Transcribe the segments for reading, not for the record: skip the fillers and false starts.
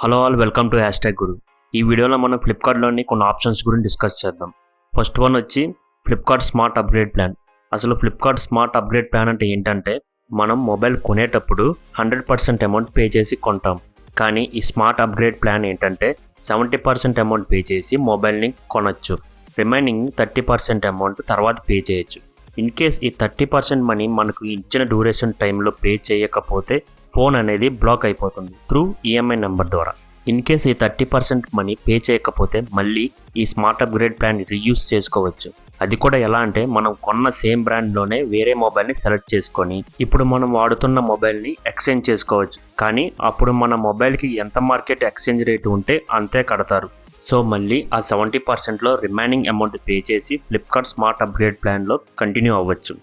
Hello all welcome to hashtag guru. ఈ వీడియోలో మనం ఫ్లిప్కార్ట్లోని కొన్ని ఆప్షన్స్ గురించి డిస్కస్ చేద్దాం. ఫస్ట్ వన్ వచ్చి ఫ్లిప్కార్ట్ స్మార్ట్ అప్గ్రేడ్ ప్లాన్. అసలు ఫ్లిప్కార్ట్ స్మార్ట్ అప్గ్రేడ్ ప్లాన్ అంటే ఏంటంటే మనం మొబైల్ కొనేటప్పుడు 100% అమౌంట్ పే చేసి కొంటాం. కానీ ఈ స్మార్ట్ అప్గ్రేడ్ ప్లాన్ ఏంటంటే 70% అమౌంట్ పే చేసి మొబైల్ని కొనొచ్చు. రిమైనింగ్ 30% అమౌంట్ తర్వాత పే చేయొచ్చు. ఇన్ కేస్ ఈ 30% మనీ మనకు ఇచ్చిన డ్యూరేషన్ టైంలో పే చేయకపోతే ఫోన్ అనేది బ్లాక్ అయిపోతుంది త్రూ ఈఎంఐ నెంబర్ ద్వారా. ఇన్ కేస్ ఈ 30% మనీ పే చేయకపోతే మళ్ళీ ఈ స్మార్ట్ అప్గ్రేడ్ ప్లాన్ రీయూస్ చేసుకోవచ్చు. అది కూడా ఎలా అంటే మనం కొన్న సేమ్ బ్రాండ్లోనే వేరే మొబైల్ని సెలెక్ట్ చేసుకొని ఇప్పుడు మనం వాడుతున్న మొబైల్ని ఎక్స్చేంజ్ చేసుకోవచ్చు. కానీ అప్పుడు మన మొబైల్కి ఎంత మార్కెట్ ఎక్స్చేంజ్ రేటు ఉంటే అంతే కడతారు. సో మళ్ళీ ఆ 70%లో రిమైనింగ్ అమౌంట్ పే చేసి ఫ్లిప్కార్ట్ స్మార్ట్ అప్గ్రేడ్ ప్లాన్లో కంటిన్యూ అవ్వచ్చు.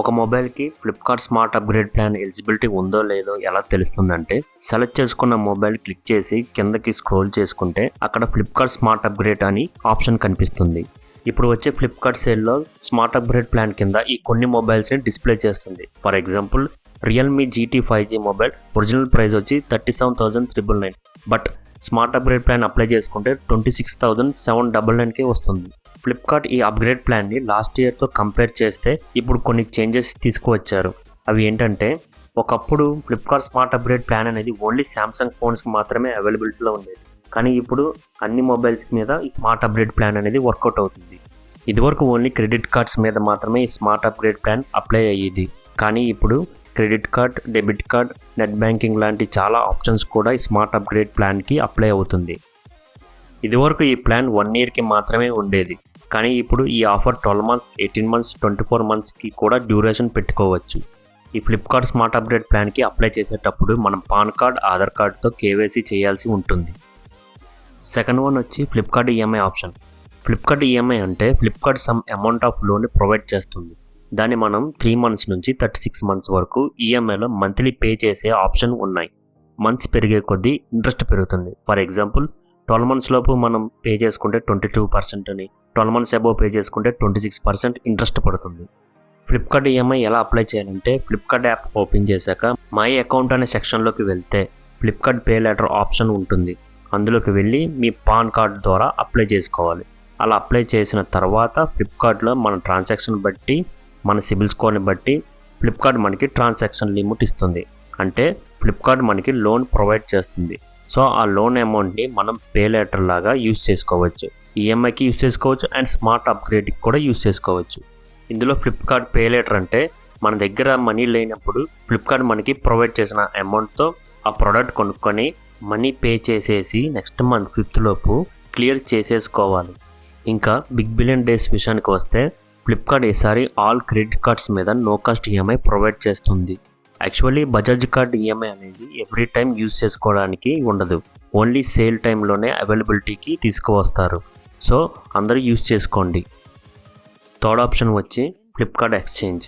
ఒక మొబైల్కి Flipkart smart upgrade plan eligibility ఉందో లేదో ఎలా తెలుస్తుందంటే సెలెక్ట్ చేసుకున్న మొబైల్ క్లిక్ చేసి కిందకి స్క్రోల్ చేసుకుంటే అక్కడ ఫ్లిప్కార్ట్ స్మార్ట్ అప్గ్రేడ్ అని ఆప్షన్ కనిపిస్తుంది. ఇప్పుడు వచ్చే ఫ్లిప్కార్ట్ సేల్లో స్మార్ట్ అప్గ్రేడ్ ప్లాన్ కింద ఈ కొన్ని మొబైల్స్ని డిస్ప్లే చేస్తుంది. For example Realme GT 5G mobile original price వచ్చి 37,999, but smart upgrade plan apply చేసుకుంటే 26,799కే వస్తుంది. ఫ్లిప్కార్ట్ ఈ అప్గ్రేడ్ ప్లాన్ని లాస్ట్ ఇయర్తో కంపేర్ చేస్తే ఇప్పుడు కొన్ని చేంజెస్ తీసుకువచ్చారు. అవి ఏంటంటే ఒకప్పుడు ఫ్లిప్కార్ట్ స్మార్ట్ అప్గ్రేడ్ ప్లాన్ అనేది ఓన్లీ శాంసంగ్ ఫోన్స్కి మాత్రమే అవైలబిలిటీలో ఉండేది. కానీ ఇప్పుడు అన్ని మొబైల్స్ మీద ఈ స్మార్ట్ అప్గ్రేడ్ ప్లాన్ అనేది వర్కౌట్ అవుతుంది. ఇదివరకు ఓన్లీ క్రెడిట్ కార్డ్స్ మీద మాత్రమే ఈ స్మార్ట్ అప్గ్రేడ్ ప్లాన్ అప్లై అయ్యేది. కానీ ఇప్పుడు credit card, debit card, net banking లాంటి చాలా ఆప్షన్స్ కూడా ఈ స్మార్ట్ అప్గ్రేడ్ ప్లాన్కి అప్లై అవుతుంది. ఇదివరకు ఈ ప్లాన్ 1 ఇయర్కి మాత్రమే ఉండేది. కానీ ఇప్పుడు ఈ ఆఫర్ 12 months, 18 months, 24 monthsకి కూడా డ్యూరేషన్ పెట్టుకోవచ్చు. ఈ ఫ్లిప్కార్ట్ స్మార్ట్ అప్గ్రేడ్ ప్లాన్కి అప్లై చేసేటప్పుడు మనం పాన్ కార్డ్, ఆధార్ కార్డ్తో KYC చేయాల్సి ఉంటుంది. సెకండ్ వన్ వచ్చి Flipkart EMI option. Flipkart EMI అంటే Flipkart some amount of loan provide చేస్తుంది. దాన్ని మనం 3 months నుంచి 36 months వరకు ఈఎంఐలో మంత్లీ పే చేసే ఆప్షన్ ఉన్నాయి. మంత్స్ పెరిగే కొద్దీ ఇంట్రెస్ట్ పెరుగుతుంది. ఫర్ ఎగ్జాంపుల్ 12 months లోపు మనం పే చేసుకుంటే 22% అని, 12 months అబోవ్ పే చేసుకుంటే 26% ఇంట్రెస్ట్ పడుతుంది. ఫ్లిప్కార్ట్ ఈఎంఐ ఎలా అప్లై చేయాలంటే ఫ్లిప్కార్ట్ యాప్ ఓపెన్ చేశాక మై అకౌంట్ అనే సెక్షన్లోకి వెళ్తే ఫ్లిప్కార్ట్ పే లెటర్ ఆప్షన్ ఉంటుంది. అందులోకి వెళ్ళి మీ పాన్ కార్డ్ ద్వారా అప్లై చేసుకోవాలి. అలా అప్లై చేసిన తర్వాత ఫ్లిప్కార్ట్లో మన ట్రాన్సాక్షన్ బట్టి, మన సిబిల్ స్కోర్ని బట్టి ఫ్లిప్కార్ట్ మనకి ట్రాన్సాక్షన్ లిమిట్ ఇస్తుంది. అంటే ఫ్లిప్కార్ట్ మనకి లోన్ ప్రొవైడ్ చేస్తుంది. సో ఆ లోన్ అమౌంట్ని మనం పే లెటర్ లాగా యూస్ చేసుకోవచ్చు. ఈఎంఐకి యూస్ చేసుకోవచ్చు అండ్ స్మార్ట్ అప్గ్రేడ్కి కూడా యూస్ చేసుకోవచ్చు. ఇందులో ఫ్లిప్కార్ట్ పే లెటర్ అంటే మన దగ్గర మనీ లేనప్పుడు ఫ్లిప్కార్ట్ మనకి ప్రొవైడ్ చేసిన అమౌంట్తో ఆ ప్రోడక్ట్ కొనుక్కొని మనీ పే చేసేసి నెక్స్ట్ మంత్ 5th లోపు క్లియర్ చేసేసుకోవాలి. ఇంకా బిగ్ బిలియన్ డేస్ విషయానికి వస్తే ఫ్లిప్కార్ట్ ఈసారి ఆల్ క్రెడిట్ కార్డ్స్ మీద నో కాస్ట్ ఈఎంఐ ప్రొవైడ్ చేస్తుంది. యాక్చువల్లీ బజాజ్ కార్డ్ ఈఎంఐ అనేది ఎవ్రీ టైం యూజ్ చేసుకోవడానికి ఉండదు. ఓన్లీ సేల్ టైంలోనే అవైలబిలిటీకి తీసుకువస్తారు. సో అందరూ యూజ్ చేసుకోండి. థర్డ్ ఆప్షన్ వచ్చి ఫ్లిప్కార్ట్ ఎక్స్చేంజ్.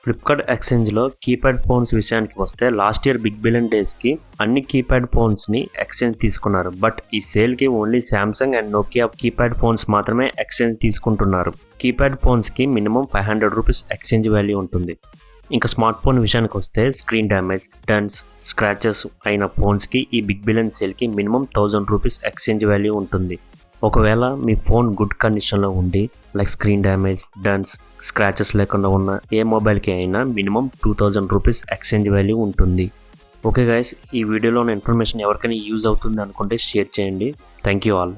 ఫ్లిప్కార్ట్ ఎక్స్చేంజ్లో కీప్యాడ్ ఫోన్స్ విషయానికి వస్తే లాస్ట్ ఇయర్ బిగ్ బిలియన్ డేస్కి అన్ని కీప్యాడ్ ఫోన్స్ని ఎక్స్చేంజ్ తీసుకున్నారు. బట్ ఈ సేల్కి only Samsung and Nokia keypad phones మాత్రమే ఎక్స్చేంజ్ తీసుకుంటున్నారు. కీప్యాడ్ ఫోన్స్కి మినిమం 500 రూపీస్ ఎక్స్చేంజ్ వాల్యూ ఉంటుంది. ఇంకా స్మార్ట్ ఫోన్ విషయానికి వస్తే స్క్రీన్ డ్యామేజ్, డెంట్స్, స్క్రాచెస్ అయిన ఫోన్స్కి ఈ బిగ్ బిలియన్ సేల్కి మినిమం 1000 రూపీస్ ఎక్స్చేంజ్ వాల్యూ ఉంటుంది. ఒకవేళ మీ ఫోన్ గుడ్ కండిషన్లో ఉండి like screen damage, dents, scratches లేకుండా ఉన్న ఏ మొబైల్కి అయినా మినిమం 2000 రూపీస్ ఎక్స్చేంజ్ వాల్యూ ఉంటుంది. ఓకే గైస్, ఈ వీడియోలో ఉన్న ఇన్ఫర్మేషన్ ఎవరికైనా యూజ్ అవుతుంది అనుకుంటే షేర్ చేయండి. Thank you all.